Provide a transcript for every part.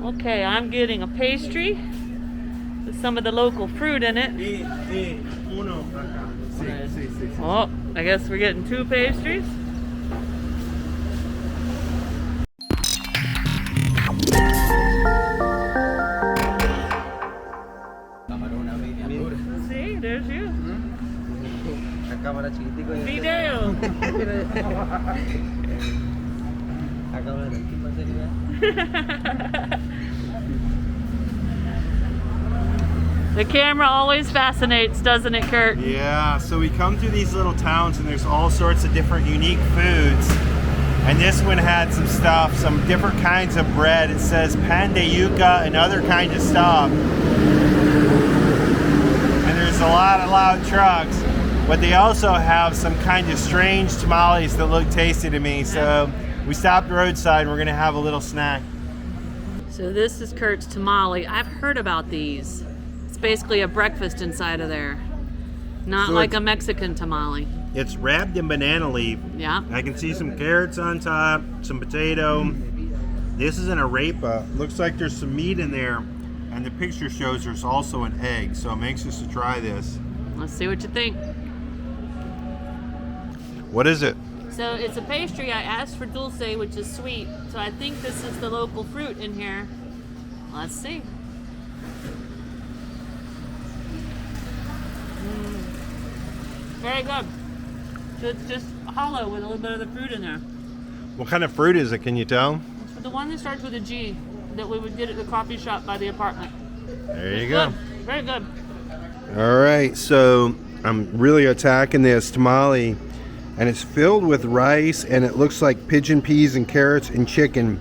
Okay, I'm getting a pastry with some of the local fruit in it. Oh, I guess we're getting 2 pastries. See, there's you. Video. The camera always fascinates, doesn't it, Kurt? Yeah, so we come through these little towns and there's all sorts of different unique foods. And this one had some stuff, some different kinds of bread. It says pan de yuca and other kinds of stuff. And there's a lot of loud trucks. But they also have some kind of strange tamales that look tasty to me. So we stopped roadside and we're gonna have a little snack. So this is Kurt's tamale. I've heard about these. It's basically a breakfast inside of there. Not So like a Mexican tamale. It's wrapped in banana leaf. Yeah. I can see some carrots on top, some potato. This is an arepa. Looks like there's some meat in there. And the picture shows there's also an egg. So I'm anxious to try this. Let's see what you think. What is it? So it's a pastry. I asked for dulce, which is sweet. So I think this is the local fruit in here. Let's see. Very good. So it's just hollow with a little bit of the fruit in there. What kind of fruit is it? Can you tell? It's the one that starts with a G that we would get at the coffee shop by the apartment. There you It's go. good. Very good. All right, so I'm really attacking this tamale, and it's filled with rice, and it looks like pigeon peas and carrots and chicken,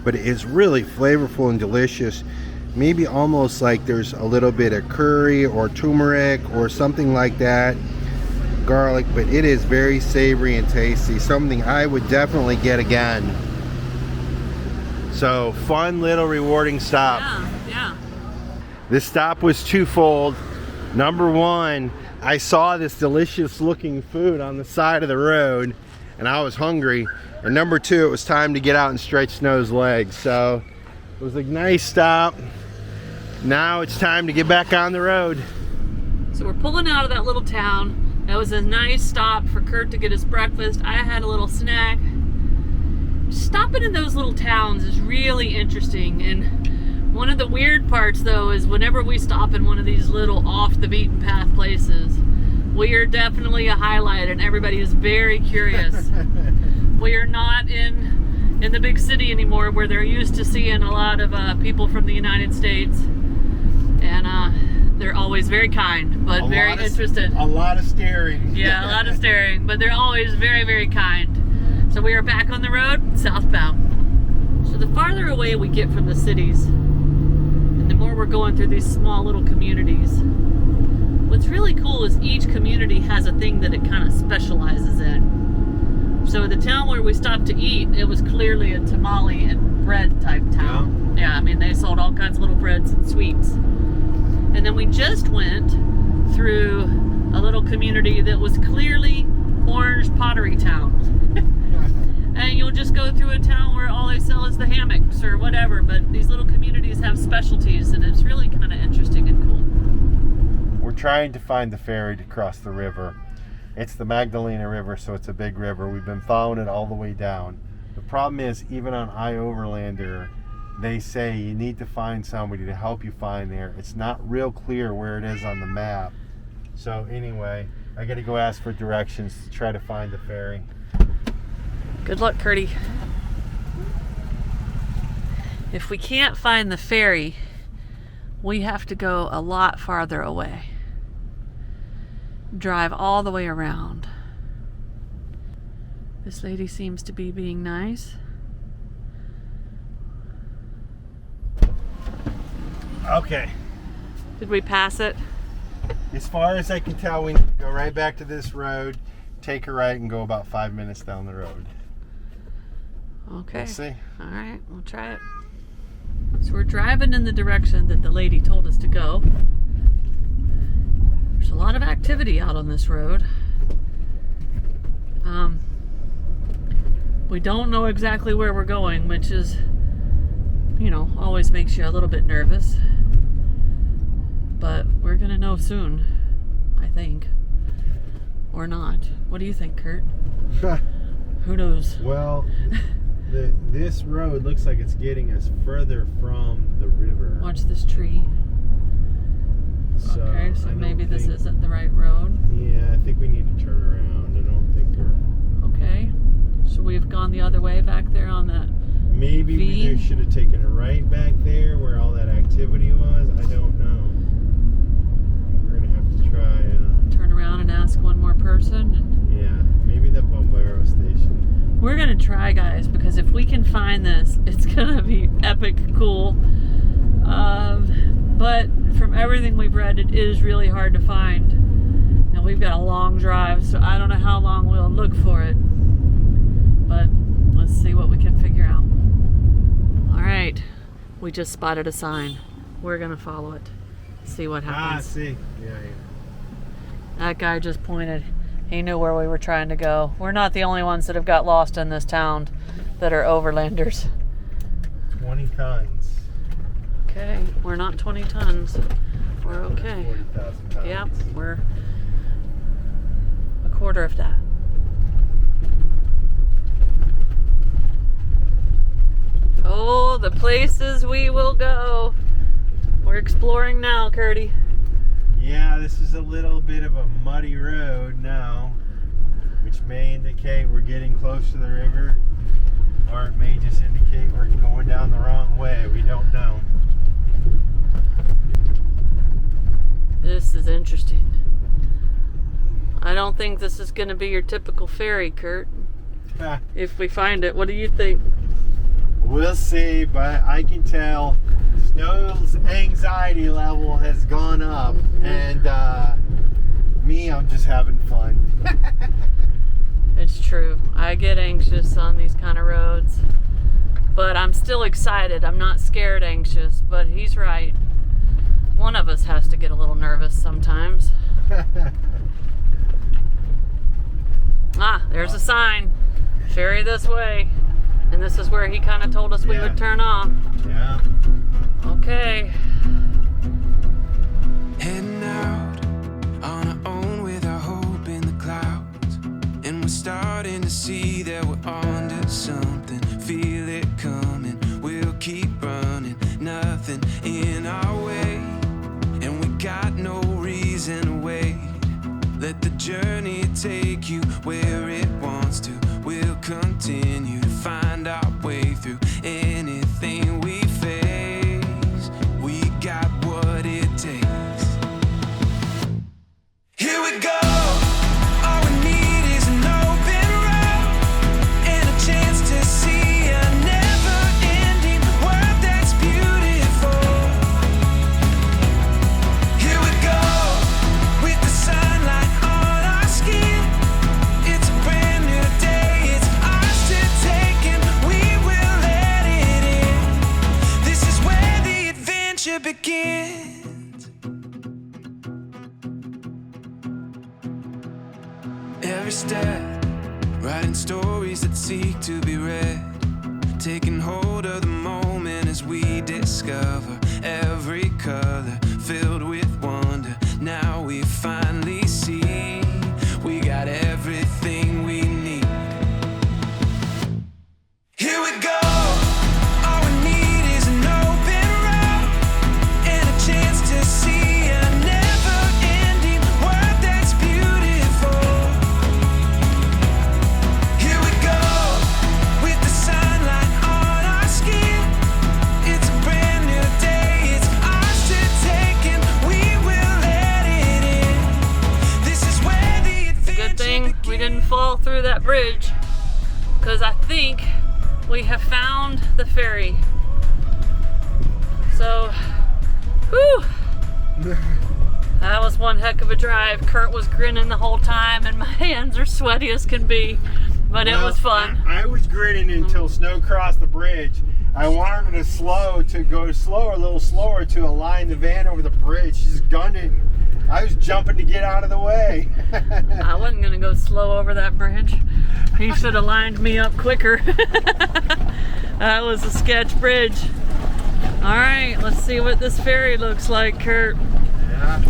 but it is really flavorful and delicious. Maybe almost like there's a little bit of curry or turmeric or something like that, garlic, but it is very savory and tasty. Something I would definitely get again. So fun little rewarding stop. Yeah. This stop was twofold. Number one, I saw this delicious looking food on the side of the road and I was hungry. And number two, it was time to get out and stretch Snow's legs. So it was a nice stop. Now it's time to get back on the road. So we're pulling out of that little town. That was a nice stop for Kurt to get his breakfast. I had a little snack. Stopping in those little towns is really interesting. And one of the weird parts though is whenever we stop in one of these little off the beaten path places, we are definitely a highlight and everybody is very curious. We are not in the big city anymore where they're used to seeing a lot of people from the United States. And they're always very kind, but very interested. A lot of staring. Yeah, a lot of staring, but they're always very, very kind. So we are back on the road, southbound. So the farther away we get from the cities, and the more we're going through these small little communities, what's really cool is each community has a thing that it kind of specializes in. So the town where we stopped to eat, it was clearly a tamale and bread type town. Yeah, I mean, they sold all kinds of little breads and sweets. And then we just went through a little community that was clearly orange pottery town. And you'll just go through a town where all they sell is the hammocks or whatever, but these little communities have specialties and it's really kind of interesting and cool. We're trying to find the ferry to cross the river. It's the Magdalena River, so it's a big river. We've been following it all the way down. The problem is, even on iOverlander, they say you need to find somebody to help you find there. It's not real clear where it is on the map. So anyway, I gotta go ask for directions to try to find the ferry. Good luck, Curdy. If we can't find the ferry, we have to go a lot farther away. Drive all the way around. This lady seems to be being nice. Okay. Did we pass it? As far as I can tell, we need to go right back to this road, take a right, and go about 5 minutes down the road. Okay. We'll see. All right, we'll try it. So we're driving in the direction that the lady told us to go. There's a lot of activity out on this road. We don't know exactly where we're going, which is, know, always makes you a little bit nervous. But we're gonna know soon, I think. Or not. What do you think, Kurt? Who knows? Well, this road looks like it's getting us further from the river. Watch this tree. So Okay, so maybe this isn't the right road. Yeah, I think we need to turn around. I don't think we're... Okay. So we've gone the other way back there on that. Maybe we V. should have taken a right back there where all that activity was. I don't know. We're going to have to try... Turn around and ask one more person. Yeah, maybe the Bombero station. We're going to try, guys, because if we can find this, it's going to be epic cool. But from everything we've read, it is really hard to find. And we've got a long drive, so I don't know how long we'll look for it. But let's see what we can figure out. All right, we just spotted a sign. We're gonna follow it, see what happens. Ah, see. Yeah. That guy just pointed. He knew where we were trying to go. We're not the only ones that have got lost in this town that are overlanders. 20 tons. Okay, we're not 20 tons. We're okay. 40,000 tons. Yep, we're a quarter of that. Oh, the places we will go. We're exploring now, Curdy. Yeah, this is a little bit of a muddy road now, which may indicate we're getting close to the river, or it may just indicate we're going down the wrong way. We don't know. This is interesting. I don't think this is going to be your typical ferry, Kurt. If we find it, what do you think? We'll see, but I can tell Snow's anxiety level has gone up, and me, I'm just having fun. It's true. I get anxious on these kind of roads, but I'm still excited. I'm not scared anxious, but he's right. One of us has to get a little nervous sometimes. Ah, there's a sign. Ferry this way. And this is where he kind of told us we would turn off. Yeah. Okay. Heading out on our own with our hope in the clouds. And we're starting to see that we're onto something. Feel it coming, we'll keep running. Nothing in our way. And we got no reason to wait. Let the journey take you where it wants to. We'll continue to find our way through anything we face. We got what it takes. Here we go. All we need is an open road and a chance to see a never-ending world that's beautiful. Here we go with the sunlight on our skin. It's a brand new day. It's ours to take and we will let it in. This is where the adventure begins. Every step, writing stories that seek to be read, taking hold of the moment as we discover every color filled with wonder. Now we finally see we got everything we need. Here we go. All we need is an open road and a chance to see a never-ending world that's beautiful. Here we go with the sunlight on our skin. It's a brand new day. It's ours to take and we will let it in. This is where the adventure Good thing we didn't fall through that bridge, because I think we have found the ferry. So, whew, that was one heck of a drive. Kurt was grinning the whole time and my hands are sweaty as can be, but it was fun. I was grinning until Snow crossed the bridge. I wanted her to go slower, a little slower, to align the van over the bridge. She's gunning. I was jumping to get out of the way. I wasn't gonna go slow over that bridge. He should have lined me up quicker. That was a sketch bridge. All right, let's see what this ferry looks like, Kurt. Yeah.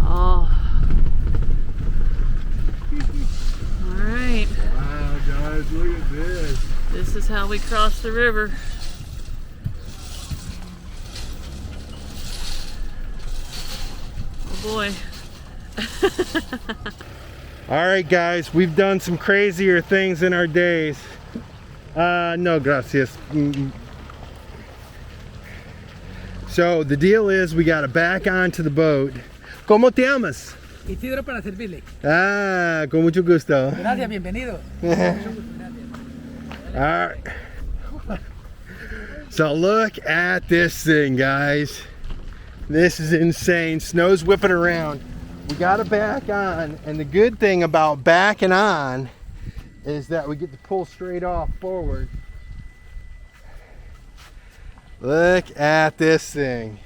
Oh. All right. Wow, guys, look at this. This is how we cross the river. Oh boy. All right, guys, we've done some crazier things in our days. No, gracias. So the deal is we got to back onto the boat. ¿Cómo te llamas? Isidro para servirle. Ah, con mucho gusto. Gracias, bienvenido. All right. So look at this thing, guys. This is insane. Snow's whipping around. We got to back on, and the good thing about backing on is that we get to pull straight off forward. Look at this thing.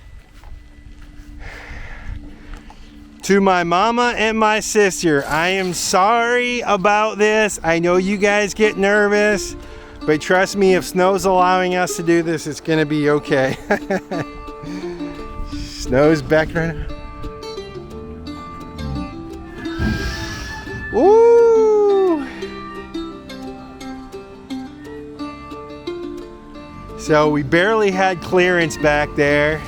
To my mama and my sister, I am sorry about this. I know you guys get nervous, but trust me, if Snow's allowing us to do this, it's gonna be okay. Snow's back right now. Woo! So we barely had clearance back there.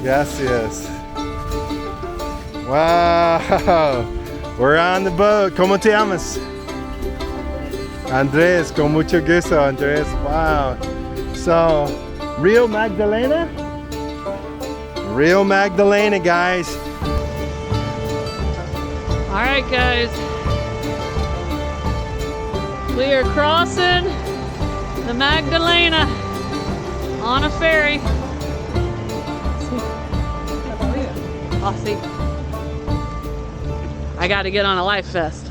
Gracias. Wow. We're on the boat. ¿Cómo te llamas? Andrés, con mucho gusto, Andrés. Wow. So, Rio Magdalena? Rio Magdalena, guys. All right, guys. We are crossing the Magdalena on a ferry. Oh, see. I got to get on a life vest.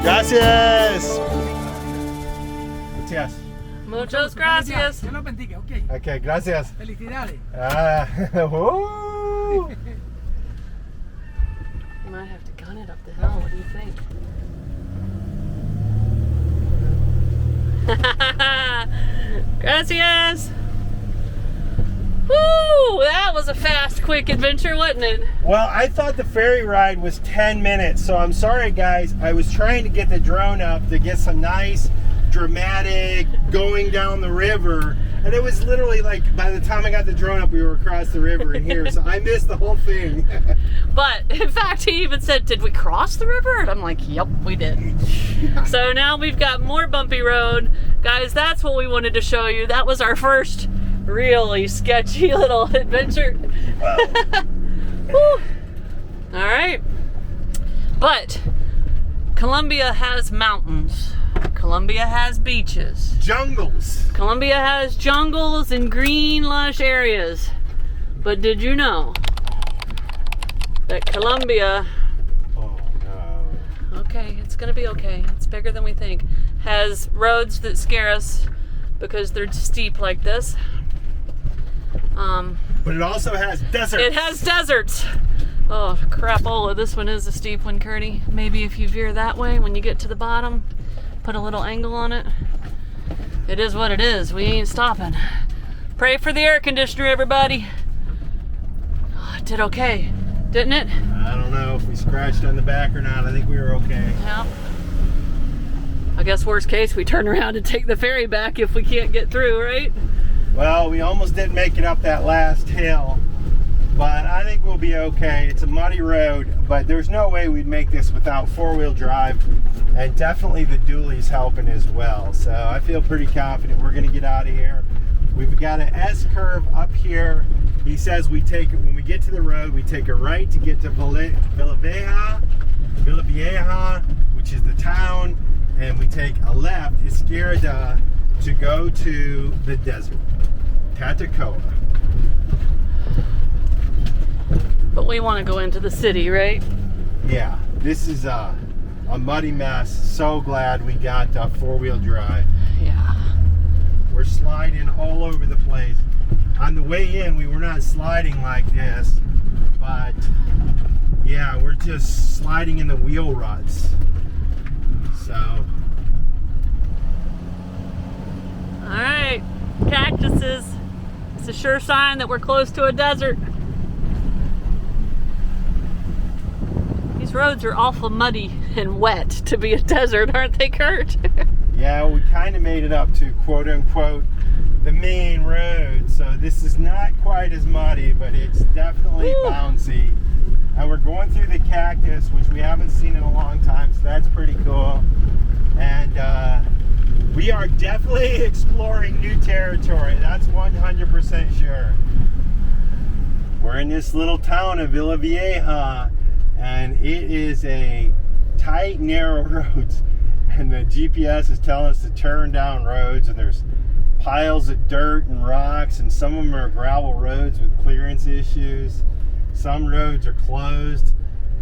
Gracias. Gracias. Muchas gracias. Dios los bendiga, ok. Okay, gracias. Felicidades. Woo. You might have to gun it up the hill. What do you think? Gracias. Woo! That was a fast, quick adventure, wasn't it? Well, I thought the ferry ride was 10 minutes, so I'm sorry, guys. I was trying to get the drone up to get some nice, dramatic going down the river, and it was literally like, by the time I got the drone up, we were across the river in here, so I missed the whole thing. But, in fact, he even said, did we cross the river? And I'm like, yep, we did. So now we've got more bumpy road. Guys, that's what we wanted to show you. That was our first really sketchy little adventure. Woo. All right. But Colombia has mountains. Colombia has beaches. Jungles. Colombia has jungles and green, lush areas. But did you know that Colombia, Oh, no. okay, it's gonna be okay, it's bigger than we think, has roads that scare us because they're steep like this. But it also has deserts. It has deserts. Oh, crapola. This one is a steep one, Curdy. Maybe if you veer that way when you get to the bottom, put a little angle on it. It is what it is. We ain't stopping. Pray for the air conditioner, everybody. Oh, it did okay, didn't it? I don't know if we scratched on the back or not. I think we were okay. Yeah. I guess worst case, we turn around and take the ferry back if we can't get through, right? Well, we almost didn't make it up that last hill, but I think we'll be okay. It's a muddy road, but there's no way we'd make this without four-wheel drive, and definitely the dually's helping as well. So I feel pretty confident we're gonna get out of here. We've got an S-curve up here. He says we take it, when we get to the road, we take a right to get to Villa Vieja, which is the town, and we take a left, Izquierda, to go to the desert, Tatacoa. But we want to go into the city, right? Yeah, this is a muddy mess. So glad we got four-wheel drive. Yeah. We're sliding all over the place. On the way in, we were not sliding like this, but yeah, we're just sliding in the wheel ruts. So. All right, cactuses. It's a sure sign that we're close to a desert. These roads are awful muddy and wet to be a desert, aren't they, Curt? Yeah, we kind of made it up to quote unquote the main road, so this is not quite as muddy, but it's definitely bouncy. And we're going through the cactus, which we haven't seen in a long time, so that's pretty cool. And we are definitely exploring new territory, that's 100% sure. We're in this little town of Villa Vieja, and it is a tight, narrow roads. And the GPS is telling us to turn down roads, and there's piles of dirt and rocks, and some of them are gravel roads with clearance issues. Some roads are closed.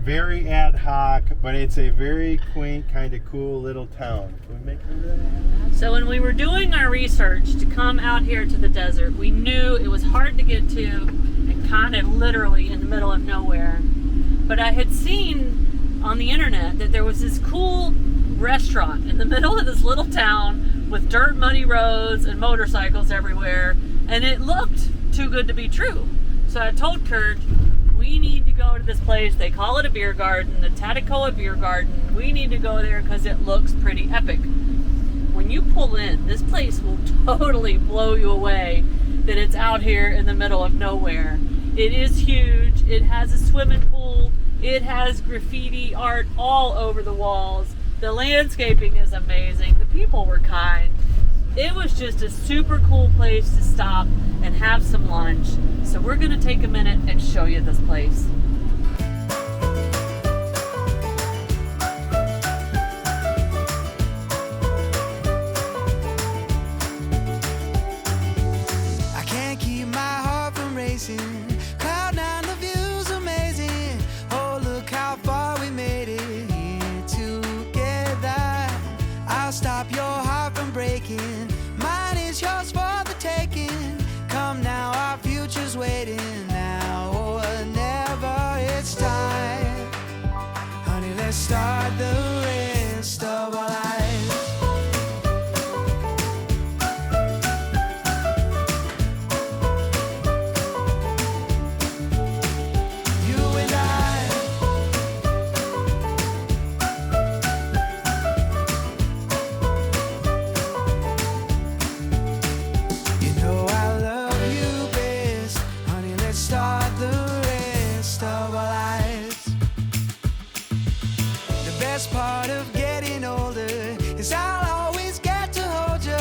Very ad hoc, but it's a very quaint, kind of cool little town. Can we make it over there? So when we were doing our research to come out here to the desert, we knew it was hard to get to and kind of literally in the middle of nowhere. But I had seen on the internet that there was this cool restaurant in the middle of this little town with dirt, muddy roads and motorcycles everywhere, and it looked too good to be true. So I told Curt, we need to go to this place. They call it a beer garden, the Tatacoa Beer Garden. We need to go there because it looks pretty epic. When you pull in, this place will totally blow you away that it's out here in the middle of nowhere. It is huge. It has a swimming pool. It has graffiti art all over the walls. The landscaping is amazing. The people were kind. It was just a super cool place to stop and have some lunch. So we're gonna take a minute and show you this place. I can't keep my heart from racing. Cloud nine, the view's amazing. Oh, look how far we made it here together. I'll stop your heart from breaking. Mine is yours for the taking. Come now, our future's waiting. Now or never, it's time. Honey, let's start the rest of our lives. Part of getting older is I'll always get to hold you.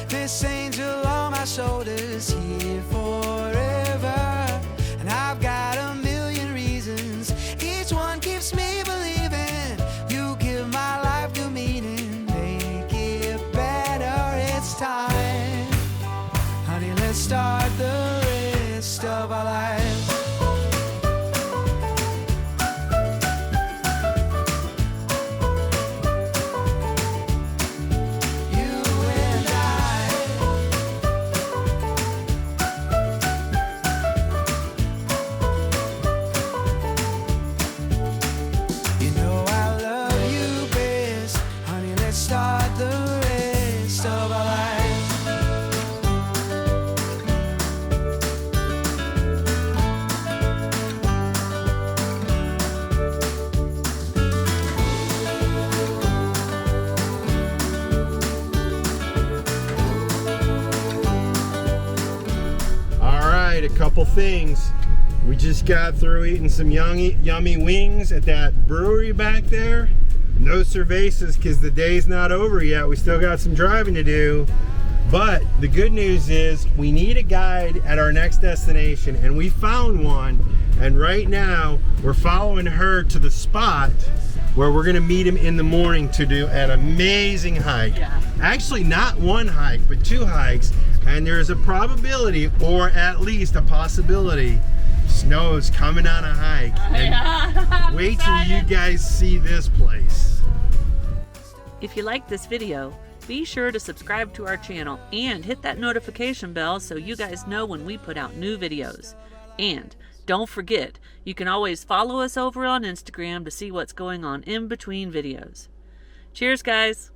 This angel on my shoulders here forever. And I've got a million reasons. Each one keeps me believing. You give my life new meaning. Make it better. It's time. Honey, let's start the rest of our lives. right, a couple things. We just got through eating some yummy wings at that brewery back there. No cervezas because the day's not over yet. We still got some driving to do. But the good news is we need a guide at our next destination, and we found one. And right now we're following her to the spot where we're gonna meet him in the morning to do an amazing hike. Yeah. Actually, not one hike, but 2 hikes. And there's a probability, or at least a possibility, Snow's coming on a hike. And wait till you guys see this place. If you like this video, be sure to subscribe to our channel and hit that notification bell so you guys know when we put out new videos. And don't forget, you can always follow us over on Instagram to see what's going on in between videos. Cheers, guys!